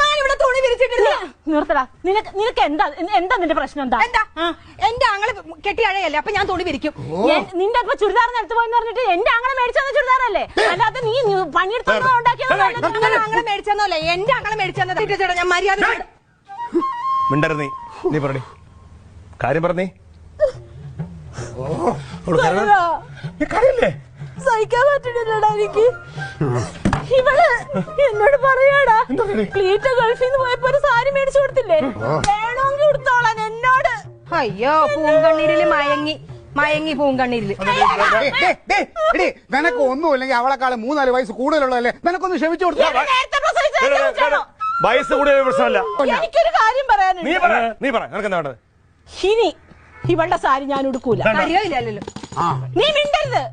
ഞാനിവിടെ തുണി വിരിച്ചിട്ടില്ല. നിർത്തടാ. നിനക്ക് എന്താ നിന്റെ പ്രശ്നം? എന്താ എന്റെ ആങ്ങള് കെട്ടി അഴയല്ലേ, അപ്പൊ ഞാൻ തുണി വിരിക്കും. നിന്റെ ഇപ്പൊ ചുരിദാർ നിലത്ത് പോയെന്ന് പറഞ്ഞിട്ട് എന്റെ ആങ്ങളെ മേടിച്ചെന്ന ചുരിദാറല്ലേ, അല്ലാതെ നീ പണിയെടുത്തോ ഉണ്ടാക്കിയത്. ആങ്ങളെ മേടിച്ചെന്നല്ലേ, എന്റെ ആങ്ങളെ മേടിച്ചെന്ന. ചേട്ടാ ഞാൻ മര്യാദ മിണ്ടരുത്. നീ പറഞ്ഞേ കാര്യം പറഞ്ഞേ. സഹിക്കാൻ പറ്റണില്ലടാ എനിക്ക്. ഇവള് എന്നോട് പറയാടാ, ക്ലീറ്റ ഗൾഫിൽ നിന്ന് പോയപ്പോ ഒരു സാരി മേടിച്ചു കൊടുത്തില്ലേ, വേണമെങ്കിൽ കൊടുത്തോളാൻ എന്നോട്. അയ്യോ, പൂങ്കണ്ണീരില് മയങ്ങി പൂങ്കണ്ണീരില്. നിനക്ക് ഒന്നുമില്ലെങ്കിൽ അവളെക്കാളും 3-4 വയസ്സ് കൂടുതലുള്ളതല്ലേ, നിനക്കൊന്ന് ക്ഷമിച്ചു കൊടുത്തു. വയസ്സ് കൂടുതൽ പ്രശ്നമല്ല. എനിക്കൊരു കാര്യം പറയാനുണ്ട്. നീ പറ, നിനക്ക് എന്താ വേണ്ടത്? ഇനി ഇവളുടെ സാരി ഞാൻ ഉടുക്കൂല. നീ മിണ്ടരുത്.